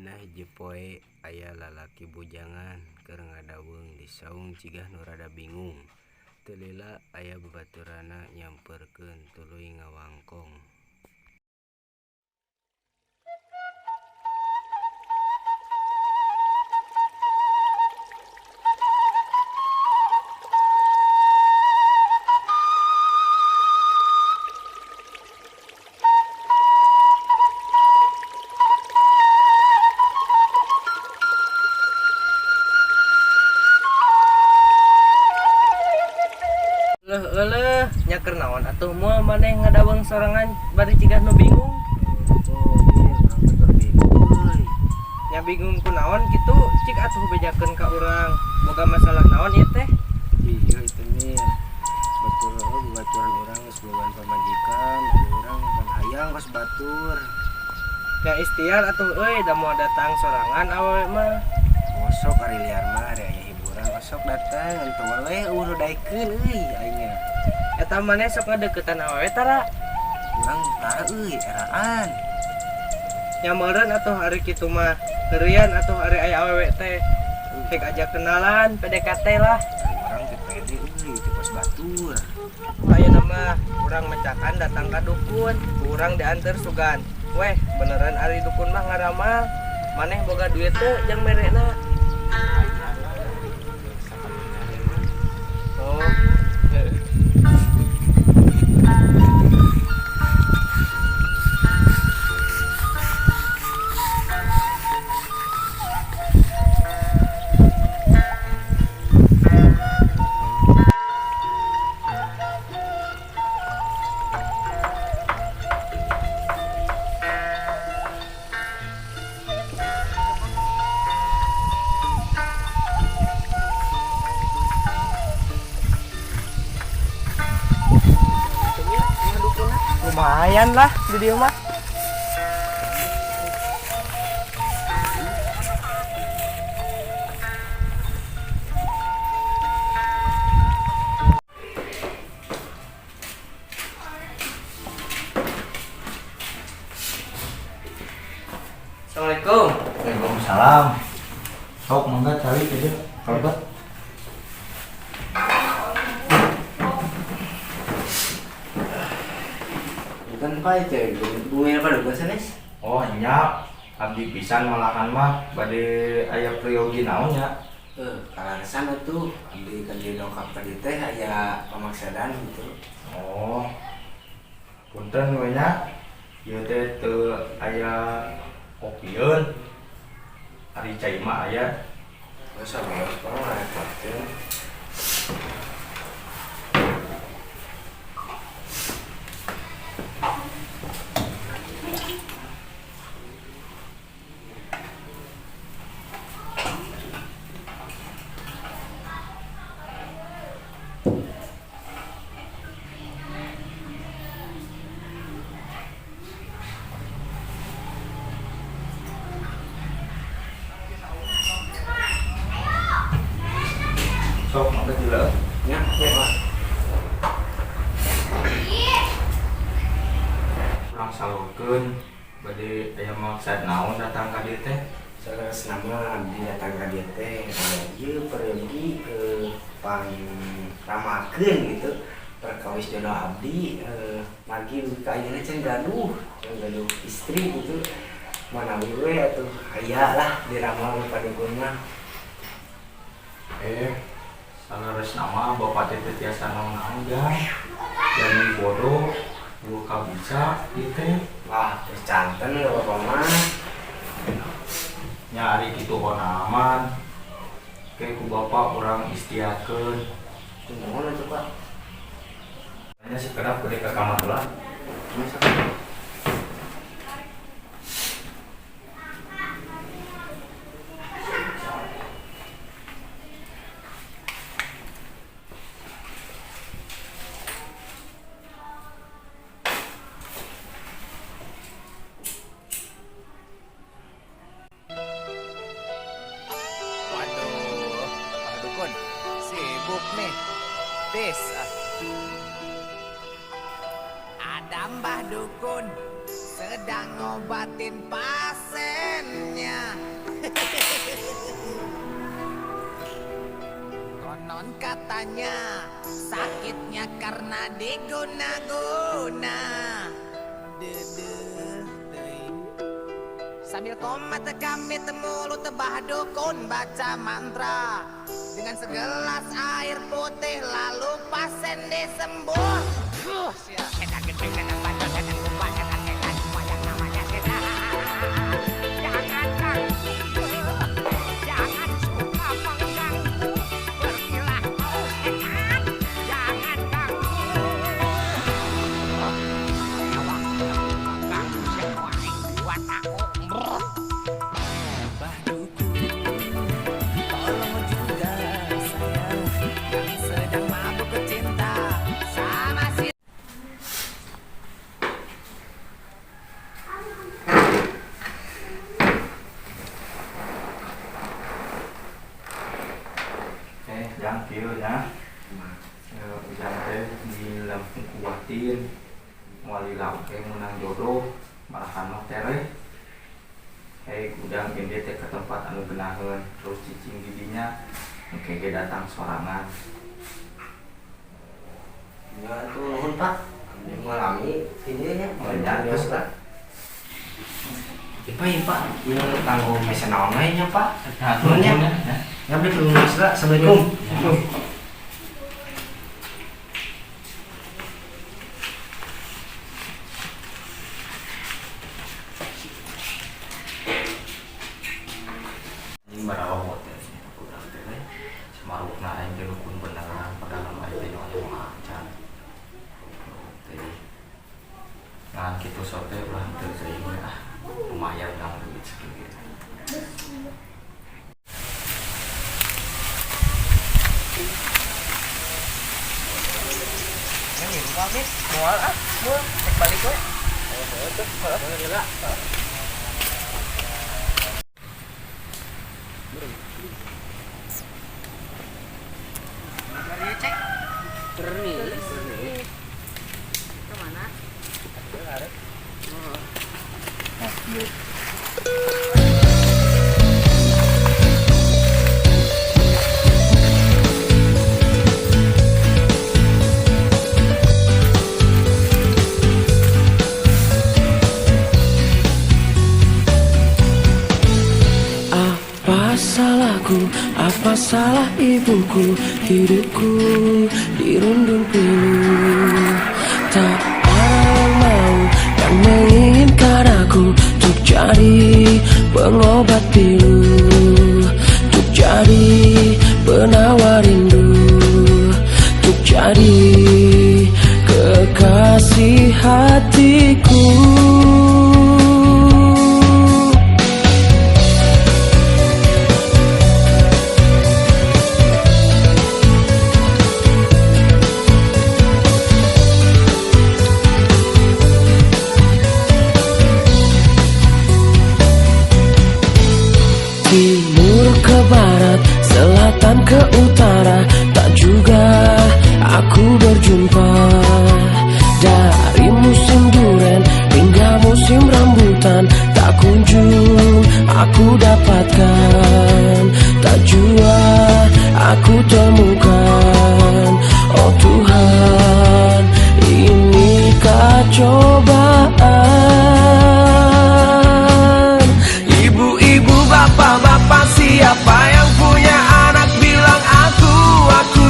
Dina hiji poe aya lalaki bujangan keur ngadaweung di saung cigah nu rada bingung. Teu lila aya babaturanna nyamperkeun tuluy ngawangkong. Nya keur naon atuh moal maneh ngadaweung sorangan bari cigah nu bingung. Nya bingung kunaon kitu cik atuh bejakeun ka urang. Boga masalah naon ieu teh? Iya itu nih baturan orang geus bogaan pamajikan, urang pan hayang kos batur. Nya istiar atuh euy da moal datang sorangan awewe mah. Osok ari liar mah ari aya hiburan osok datang entu we ulah daekeun euy aing nya. Eta maneh sok ngadeukeutan awewe tara. Urang tara euy eraan. Nya meureun atuh ari kitu mah. Heurian atuh ari aya awewe teh. Rek ajak kenalan PDKT lah. Urang teh pede euy teh kos batur. Ayeuna mah urang mencakan datang ka dukun, urang diantar sugan. Weh, beneran ari dukun mah ngaramah. Maneh boga duit teu jeung merena. Oh. Lumayan lah di dia mah. Assalamualaikum. Waalaikumsalam. Sok mangga cari aja kalbat. Kan pae teh bunga pada gua sanes. Oh nya, abdi pisan malahan mah bade aya priyogi naon nya. Kalarasan atuh abdi kan di dongkap ka dieu teh aya pamaksadan gitu. Oh. Punten we nya. Ieu teh teu aya kopieun. Ari cai mah aya. Masa bae kalau repot teh. Sok mangga dileut. Ya, Pak. Urang salurkeun bade aya maksud naon datang ka dieu teh. Sanes nama abdi datang ka dieu teh ieu pergi ke pangramakeun gitu. Perkawis jodoh abdi margi ka ayeuna can gaduh istri gitu. Mana we atuh aya lah diramal padukun mah. Sanes nama bapak teh tiasa naon-naon dah. Jadi bodoh luka bisa ieu teh. Wah, terus canten gak apa-apa mah. Nyari kitu aman. Kayak ku bapak urang istiakeun. Kumaha atuh, Pak? Hanya sekedar kudu ka kamar lah. Waduh, Pak Dukun, sibuk nih. Bis. Ada Mbah Dukun sedang ngobatin pasien. pasennya. Konon katanya sakitnya karena diguna-guna. Sambil komat kami temulu tebah dukun baca mantra dengan segelas air putih lalu pasien disembuh. Jangan suka mengganggu, pergilah kau setan, jangan ganggu. Ganggu semua buat aku. Mbah Dukun, tolong juga saya yang sedang mabuk cinta sama si. Yang kieu nya. Yang teh di Lampung kuatin wali lake menang jodoh malahan mah tere. Hei gudang gede teh ke tempat anu genaheun terus cicing didinya engke ge datang sorangan. Ya itu nuhun Pak. Mengalami ini nya Banyak terus Pak. Pak, ini kanggo mesen online nya Pak. Nuhun nya. Ya beli dulu Mas. Assalamualaikum. Ini barawa hotel sih aku bilang teh. Semarukna aing teh dukun beneran padahal mah aing teh nyonya macan. Nah kitu sote ulah teu seuing we lumayan lah duit segitu. Ini pamit mual mual cek balik we. Tuh, heula. Mari cek. Terus. Kemana? Apa salahku, apa salah ibuku, hidupku dirundung pilu. Tak ada yang mau, yang menginginkan aku untuk jadi pengobat pilu, untuk jadi penawar rindu, untuk jadi kekasih hatiku. Timur ke barat, selatan ke utara, tak juga aku berjumpa. Dari musim duren hingga musim rambutan, tak kunjung aku dapatkan, tak jua aku temukan. Oh Tuhan, inikah cobaan? Ibu-ibu, bapak-bapak, siapa yang punya anak bilang aku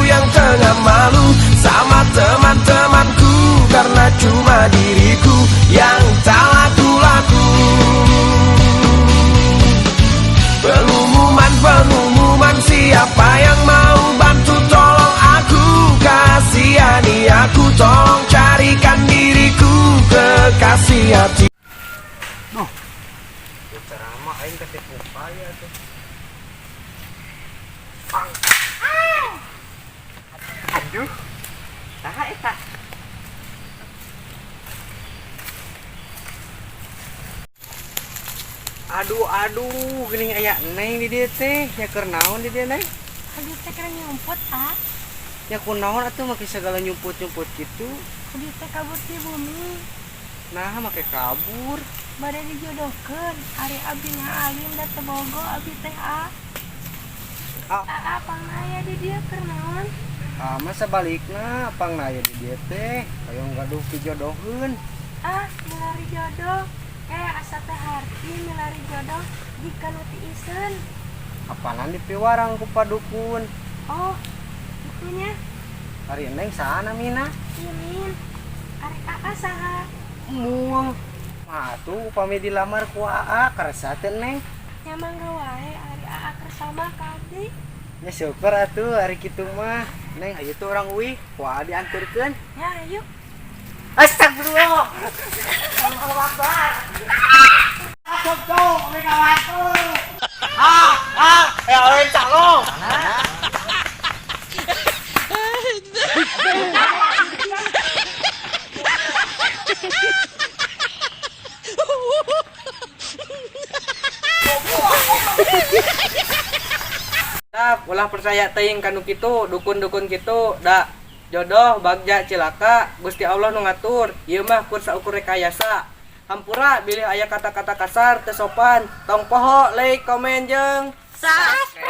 yang tengah malu sama teman-temanku, karena cuma diriku yang tak laku-laku. Pengumuman, siapa yang mau bantu tolong aku, kasihani aku, tolong carikan diriku kekasih hati. Ceramah aing ketik upaya tuh. Aduh. Saha eta? Aduh, geuning aya Neng di dieu teh, nya keur naon di dieu Neng? Kudu teh keur nyumput, ah. Nya kunaon atuh make segala nyumput-nyumput gitu? Kudu teh kabur ti bumi. Nah, make kabur. bade dijodohkeun ari abdina alim da teu bogo abdi teh pangaya di dieu keur naon? Masa balikna pangnaya di dieu teh hayang gaduh dijodohkeun. Milari jodoh. Asa teh harti milari jodoh jika nu tiiseun. Apanan dipiwarang ku padukun. Oh, itunya. Ari neng saha namina? Imin. Ari saha? Muang. Atuh upami dilamar ku karasa teh neng. Nya mangga wae ari kersama ka abdi. Nya syukur atuh ari kitu mah. Neng ayeuna tuh orang uih ku dianturkeun. Ya ayo. Astagfirullah. Allahu Akbar. Cok, mereka waktu. Awen calong. Ulah percaya teuing kanu kitu, dukun-dukun kitu, da jodoh bagja cilaka Gusti Allah nu ngatur. Ieu mah kur saukur rekayasa. Hampura bilih aya kata-kata kasar teu sopan, tong poho like komen jeung subscribe.